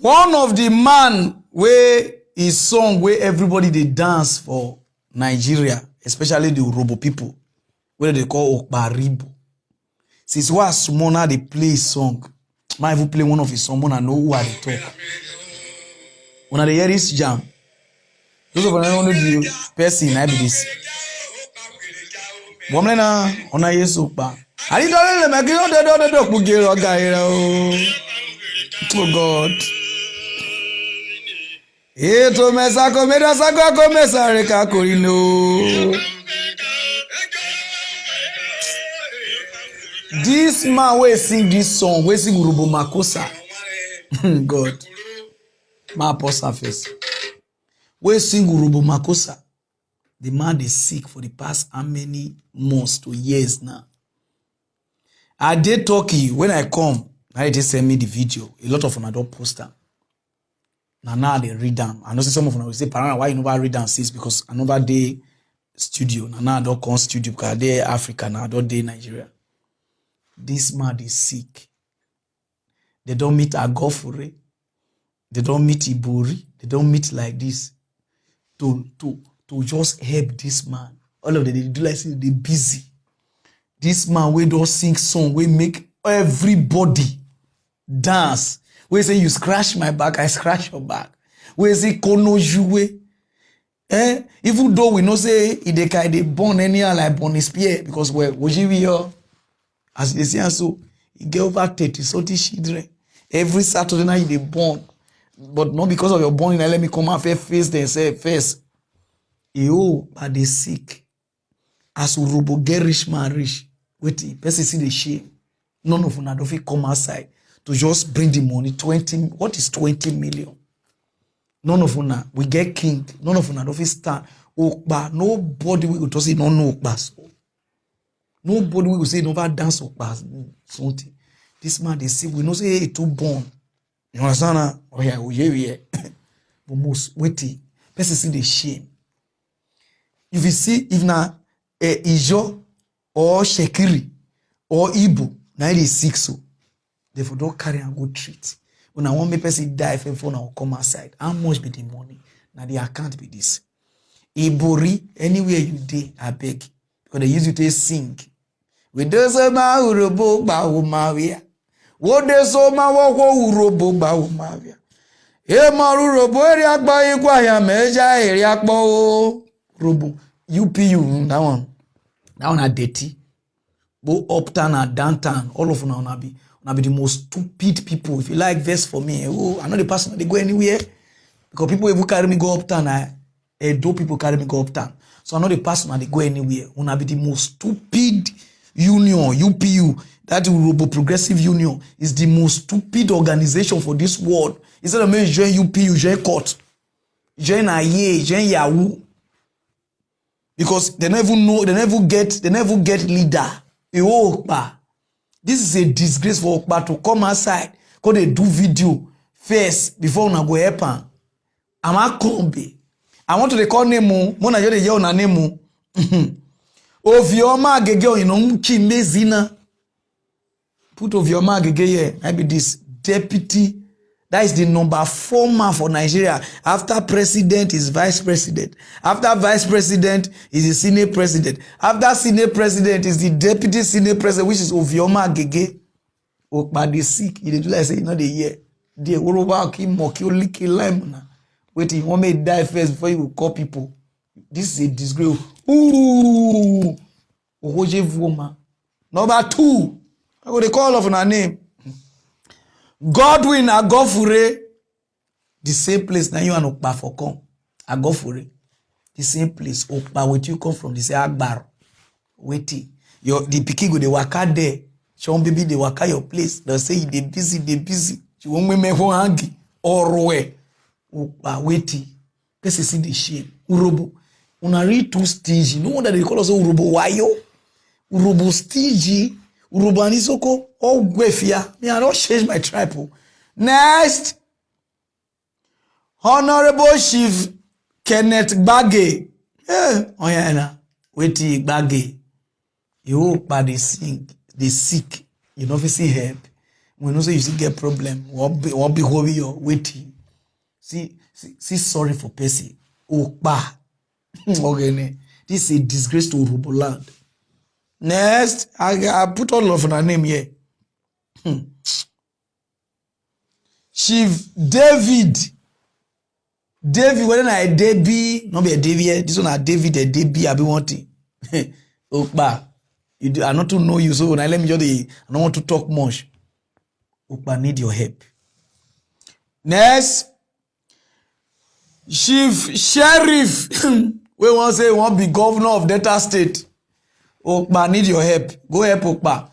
One of the man where his song where everybody they dance for Nigeria, especially the Urhobo people, where they call Okpan Arhibo. Since what Sumona they play his song, might even play one of his songs, I know who are they talk. When they hear this jam, those of them know the person I be this. Woman na ona Yesu pa. Ali dole le me kilo de do kugere oga ira o. Oh God. Eto mesa ko meda sago ko mesa re ka korino. This man wey sing this song, wey sing Urhobo Makosa. God. My apostle face. Wey sing Urhobo Makosa. The man is sick for the past how many months to years now. I did talkie when I come. I just send me the video. A lot of them don't post them. Now they read them. I know some of them will say, Pararan, why you never read them since? Because another day studio. Now I don't come studio because they Africa now. I don't day Nigeria. This man is sick. They don't meet Agofure. They don't meet Ibori. They don't meet like this. To just help this man. All of them, they do like say they busy. This man we don't sing song, we make everybody dance. We say you scratch my back, I scratch your back. We say kono jouer. Even though we know say they born anyhow like born spear because we as they say so he get over 30 something children. Every Saturday night they born. But not because of your born, let me come and face them say first. But they sick. As Urhobo get rich man rich. Wait, person see the shame. None of them don't come outside to just bring the money. 20. What is 20 million? None of them. We get king. None of them don't stand. Okpa. Nobody will just say no Okpa. So. Nobody will say never dance Okpa. Something. This man they see. We know say hey, too born. You understand? Oh yeah. But most wait. Person see the shame. If you see, if na Ijo or Shekiri or Igbo, now they sick so, therefore don't carry and go treat. When I want me person die, if phone will come outside, how much be the money? Now the account be this. Ibori, anywhere you dey, I beg, because they use you to sing. We do so ma Urhobo ba umawia. What de so ma wo Urhobo ba umawia. E ma Urhobo eri agba igwa ya meja eri akpo. Urhobo, UPU, that one are dirty. Go uptown and downtown, all of them will be the most stupid people. If you like verse for me, I know the person they go anywhere because people who carry me go uptown, do people carry me go uptown. So I know the person they go anywhere. Will be the most stupid union, UPU. That Urhobo Progressive Union is the most stupid organization for this world. Instead of me join UPU, join court, join AYE, join Yahoo. Because they never know, they never get leader. This is a disgrace for Okpa to come outside, because they do video first before una go help am. Ama kombe. I want to record name mo na je dey hear una name. Ovioma agege oyino nchi mezina. Put Ovioma agege here. Maybe this deputy. That is the number 4 man for Nigeria. After president is vice president. After vice president is the senate president. After senate president is the deputy senate president, which is Ovioma Agege. Okpa dey sick. You dey do like say you know the year. The Urhobo ki moki oliki lime. Wait, you want me to die first before you will call people. This is a disgrace. Ooh, Ohoje Vuma. Number 2. I go dey call of her name. Godwin Agofure, the same place now you and Okpa for come. Agofure, the same place. Okpa, where you come from, they say Agbar. Wait, the pikin go they waka there. Sean baby they waka your place. They say they busy. You won't make one hangy or where. Okpa, wait. Let's see the shame. Urhobo, una read too stingy. No wonder they call us Urhobo. Why yo? Urhobo stingy. Urhobo and Isoko, all gwefia. Me, I don't change my tribe. Next, Honorable Chief Kenneth Gbage. Oh yeah, wait till Gbage. You hope by they sick. You know, see help. When you say you see get problem, what be your waiting. See, sorry for Percy. Okpa. Okay, this is a disgrace to Urhobo land. Next, I put all of her name here. Chief David, whether I Debbie, not be a David, this one a David, a Debbie, I be wanting. Okpa, I not to know you, so when I let me just, I don't want to talk much. Okpa need your help. Next, Chief Sheriff, we want say want be governor of Delta State. Okpa need your help. Go help Okpa.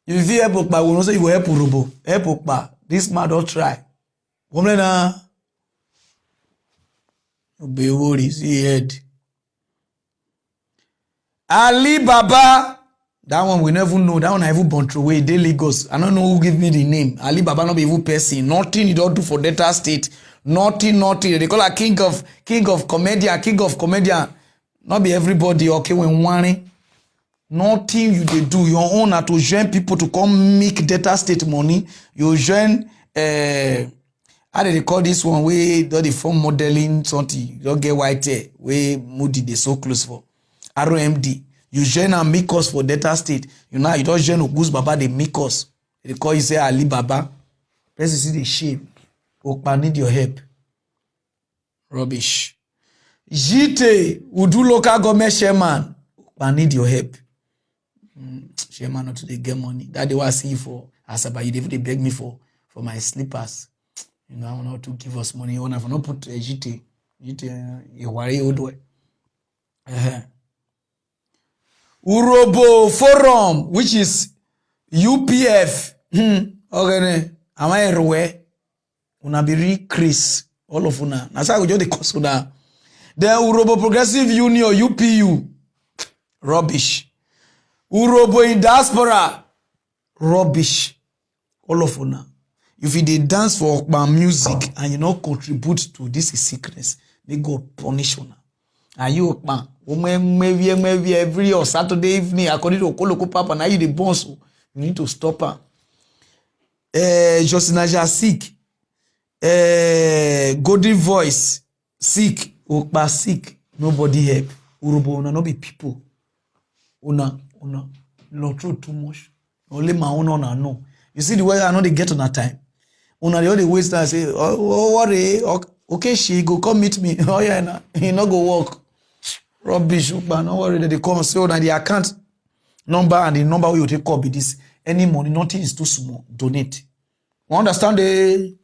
If you help Okpa, we will say you will help Urhobo. Help Okpa. This man don't try. Woman na be worried. See head. Ali Baba. That one we never know. That one I even born through way. They Lagos. I don't know who give me the name. Ali Baba not be even person. Nothing he don't do for Delta State. Nothing. They call her king of comedian. Not be everybody okay when one. Nothing you dey do. Your own are to join people to come make Delta State money. You join how they call this one wey don dey form modeling something. You don't get white hair wey Moody dey so close for. RMD. You join and make us for Delta State. You know you don't join Ogus Baba they make us. They call you say Ali Baba. Person see the shame. Okpa need your help. Rubbish. JT Udu local government chairman. Okpa need your help. Chairman not today get money. That they was see for Asaba. You they beg me for my slippers. You know, I want not to give us money. You want to not put GT. You worry old way. Urhobo Forum, which is UPF. Okay, am I everywhere? Una be re-crease. All of una. That's how we do the cost una. The Urhobo Progressive Union, UPU. Rubbish. Urhobo in diaspora. Rubbish. All of una. If you dey dance for Okpan music and you not contribute to this sickness, may God punish una. Are you Okpan? Maybe every or Saturday evening, according to Okoloko Papa, now you the boss. You need to stop her. Josinaja sick. Golden voice sick. Okpa sick. Nobody help. Urhobo una no be people. Una not true too much. Only my own una know. You see the way I know they get on that time. Una the only waste time say, oh worry, okay, she go come meet me. Oh yeah, nah. He not go work. Rubbish, but no worry that they come say that the account number and the number we will take call be this. Any money, nothing is too small. Donate. You understand the